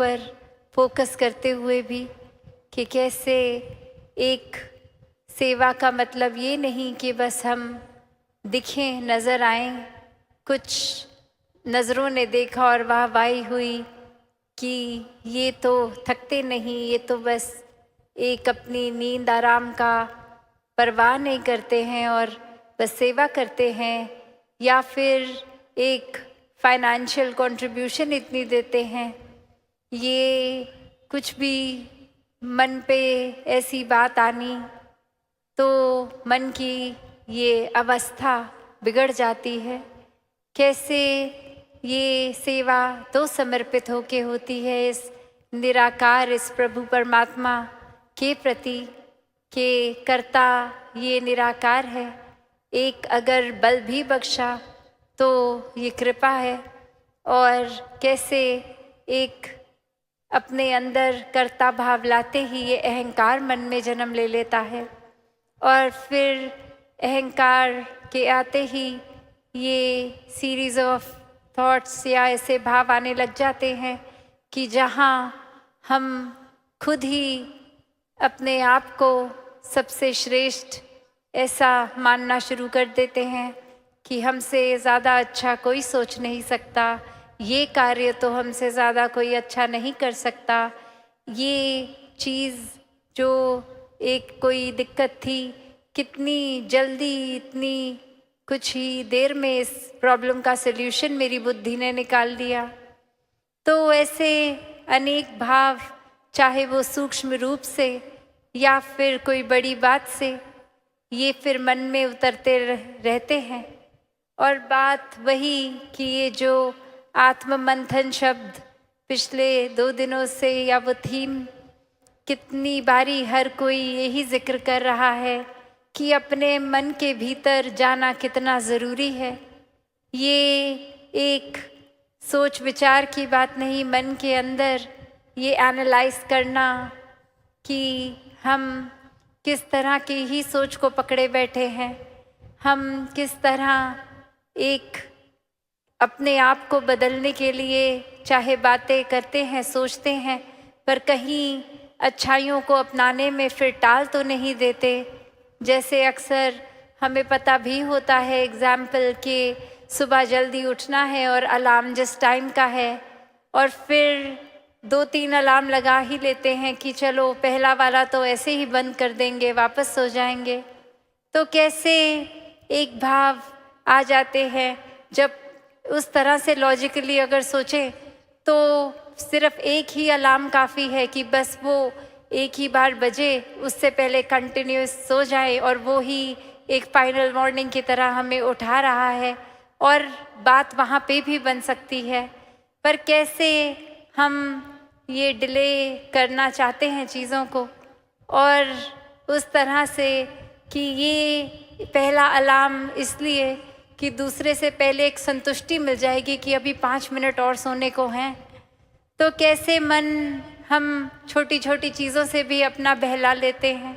ऊपर फोकस करते हुए भी कि कैसे एक सेवा का मतलब ये नहीं कि बस हम दिखें, नज़र आएं। कुछ नज़रों ने देखा और वाहवाही हुई कि ये तो थकते नहीं, ये तो बस एक अपनी नींद आराम का परवाह नहीं करते हैं और बस सेवा करते हैं, या फिर एक फाइनेंशियल कंट्रीब्यूशन इतनी देते हैं। ये कुछ भी मन पे ऐसी बात आनी तो मन की ये अवस्था बिगड़ जाती है। कैसे ये सेवा तो समर्पित होके होती है इस निराकार, इस प्रभु परमात्मा के प्रति कि कर्ता ये निराकार है। एक अगर बल भी बख्शा तो ये कृपा है। और कैसे एक अपने अंदर कर्ता भाव लाते ही ये अहंकार मन में जन्म ले लेता है, और फिर अहंकार के आते ही ये सीरीज ऑफ थॉट्स या ऐसे भाव आने लग जाते हैं कि जहाँ हम खुद ही अपने आप को सबसे श्रेष्ठ ऐसा मानना शुरू कर देते हैं कि हमसे ज़्यादा अच्छा कोई सोच नहीं सकता, ये कार्य तो हमसे ज़्यादा कोई अच्छा नहीं कर सकता। ये चीज़ जो एक कोई दिक्कत थी, कितनी जल्दी, इतनी कुछ ही देर में इस प्रॉब्लम का सल्यूशन मेरी बुद्धि ने निकाल दिया। तो ऐसे अनेक भाव, चाहे वो सूक्ष्म रूप से या फिर कोई बड़ी बात से, ये फिर मन में उतरते रहते हैं। और बात वही कि ये जो आत्म मंथन शब्द पिछले 2 दिनों से, या वो थीम कितनी बारी हर कोई यही जिक्र कर रहा है कि अपने मन के भीतर जाना कितना ज़रूरी है। ये एक सोच विचार की बात नहीं, मन के अंदर ये एनालाइज करना कि हम किस तरह की ही सोच को पकड़े बैठे हैं, हम किस तरह एक अपने आप को बदलने के लिए चाहे बातें करते हैं, सोचते हैं, पर कहीं अच्छाइयों को अपनाने में फिर टाल तो नहीं देते। जैसे अक्सर हमें पता भी होता है, एग्जाम्पल कि सुबह जल्दी उठना है और अलार्म जिस टाइम का है, और फिर 2-3 अलार्म लगा ही लेते हैं कि चलो पहला वाला तो ऐसे ही बंद कर देंगे, वापस सो जाएंगे। तो कैसे एक भाव आ जाते हैं जब उस तरह से लॉजिकली अगर सोचें तो सिर्फ एक ही अलार्म काफ़ी है कि बस वो एक ही बार बजे, उससे पहले कंटिन्यूस सो जाए, और वो ही एक फाइनल वार्निंग की तरह हमें उठा रहा है, और बात वहाँ पे भी बन सकती है। पर कैसे हम ये डिले करना चाहते हैं चीज़ों को, और उस तरह से कि ये पहला अलार्म इसलिए कि दूसरे से पहले एक संतुष्टि मिल जाएगी कि अभी 5 मिनट और सोने को हैं। तो कैसे मन हम छोटी छोटी चीज़ों से भी अपना बहला लेते हैं,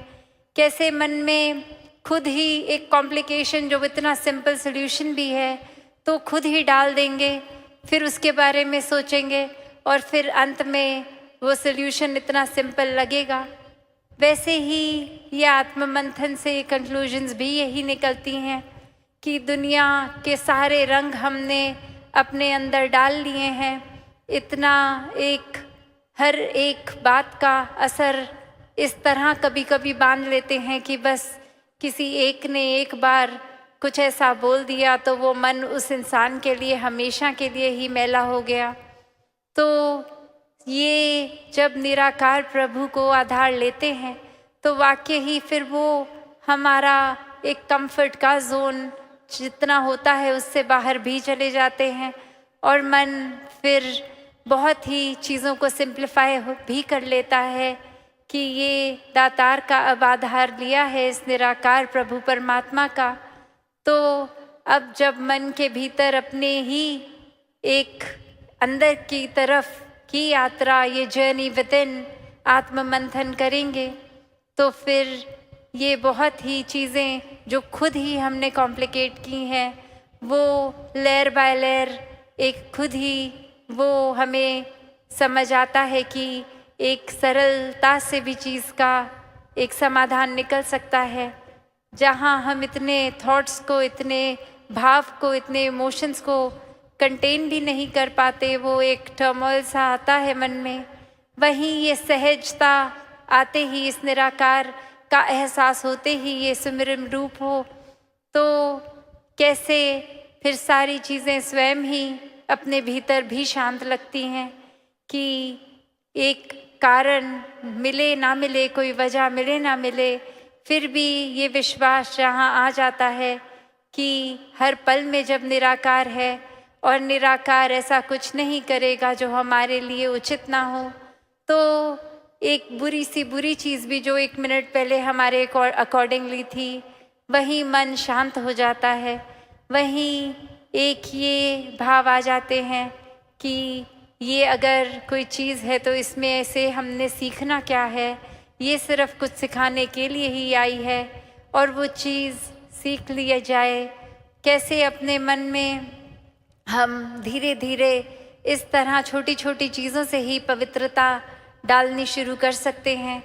कैसे मन में खुद ही एक कॉम्प्लिकेशन जो इतना सिंपल सॉल्यूशन भी है तो खुद ही डाल देंगे, फिर उसके बारे में सोचेंगे और फिर अंत में वो सॉल्यूशन इतना सिंपल लगेगा। वैसे ही ये आत्ममंथन से कंक्लूजन्स भी यही निकलती हैं कि दुनिया के सारे रंग हमने अपने अंदर डाल लिए हैं। इतना एक हर एक बात का असर इस तरह कभी कभी बांध लेते हैं कि बस किसी एक ने एक बार कुछ ऐसा बोल दिया तो वो मन उस इंसान के लिए हमेशा के लिए ही मैला हो गया। तो ये जब निराकार प्रभु को आधार लेते हैं तो वाकई ही फिर वो हमारा एक कंफर्ट का जोन जितना होता है उससे बाहर भी चले जाते हैं, और मन फिर बहुत ही चीज़ों को सिंप्लीफाई भी कर लेता है कि ये दातार का अब आधार लिया है इस निराकार प्रभु परमात्मा का। तो अब जब मन के भीतर अपने ही एक अंदर की तरफ की यात्रा, ये जर्नी विद इन आत्ममंथन करेंगे तो फिर ये बहुत ही चीज़ें जो खुद ही हमने कॉम्प्लिकेट की हैं वो लेयर बाय लेयर एक खुद ही वो हमें समझ आता है कि एक सरलता से भी चीज़ का एक समाधान निकल सकता है। जहाँ हम इतने थॉट्स को, इतने भाव को, इतने इमोशंस को कंटेन भी नहीं कर पाते, वो एक टर्मोइल सा आता है मन में, वहीं ये सहजता आते ही, इस निराकार का एहसास होते ही ये सुमिरन रूप हो, तो कैसे फिर सारी चीज़ें स्वयं ही अपने भीतर भी शांत लगती हैं कि एक कारण मिले ना मिले, कोई वजह मिले ना मिले, फिर भी ये विश्वास जहाँ आ जाता है कि हर पल में जब निराकार है और निराकार ऐसा कुछ नहीं करेगा जो हमारे लिए उचित ना हो, तो एक बुरी सी बुरी चीज़ भी जो 1 मिनट पहले हमारे अकॉर्डिंगली थी, वहीं मन शांत हो जाता है। वहीं एक ये भाव आ जाते हैं कि ये अगर कोई चीज़ है तो इसमें से हमने सीखना क्या है, ये सिर्फ कुछ सिखाने के लिए ही आई है और वो चीज़ सीख लिया जाए। कैसे अपने मन में हम धीरे धीरे इस तरह छोटी छोटी चीज़ों से ही पवित्रता डालनी शुरू कर सकते हैं।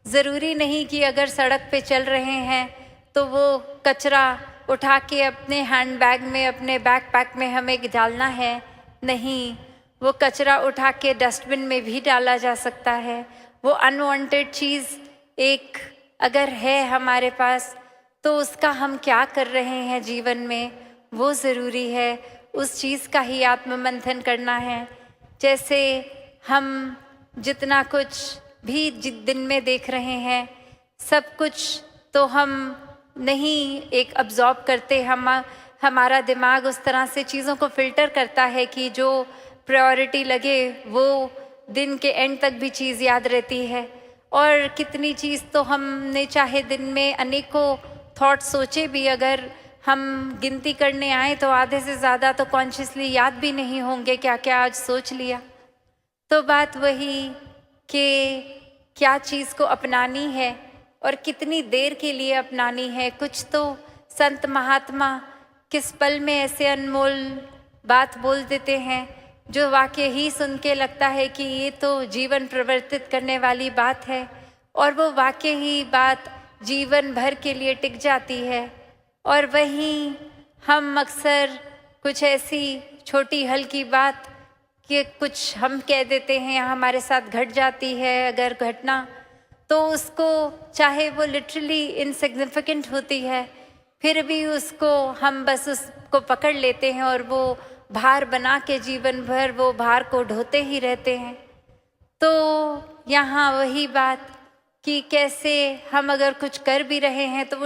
ज़रूरी नहीं कि अगर सड़क पे चल रहे हैं तो वो कचरा उठा के अपने हैंडबैग में, अपने बैकपैक में हमें डालना है। नहीं, वो कचरा उठा के डस्टबिन में भी डाला जा सकता है। वो अनवांटेड चीज़ एक अगर है हमारे पास, तो उसका हम क्या कर रहे हैं जीवन में, वो ज़रूरी है। उस चीज़ का ही आत्ममंथन करना है। जैसे हम जितना कुछ भी दिन में देख रहे हैं, सब कुछ तो हम नहीं एक अब्जॉर्ब करते। हमारा दिमाग उस तरह से चीज़ों को फ़िल्टर करता है कि जो प्रायोरिटी लगे वो दिन के एंड तक भी चीज़ याद रहती है। और कितनी चीज़ तो हमने चाहे दिन में अनेकों थॉट सोचे भी, अगर हम गिनती करने आए तो आधे से ज़्यादा तो कॉन्शियसली याद भी नहीं होंगे क्या क्या आज सोच लिया। तो बात वही कि क्या चीज़ को अपनानी है और कितनी देर के लिए अपनानी है। कुछ तो संत महात्मा किस पल में ऐसे अनमोल बात बोल देते हैं जो वाकई ही सुन के लगता है कि ये तो जीवन परिवर्तित करने वाली बात है, और वो वाकई ही बात जीवन भर के लिए टिक जाती है। और वहीं हम अक्सर कुछ ऐसी छोटी हल्की बात कि कुछ हम कह देते हैं या हमारे साथ घट जाती है अगर घटना, तो उसको चाहे वो लिटरली इनसिग्निफिकेंट होती है, फिर भी उसको हम बस उसको पकड़ लेते हैं और वो भार बना के जीवन भर वो भार को ढोते ही रहते हैं। तो यहाँ वही बात कि कैसे हम अगर कुछ कर भी रहे हैं तो वो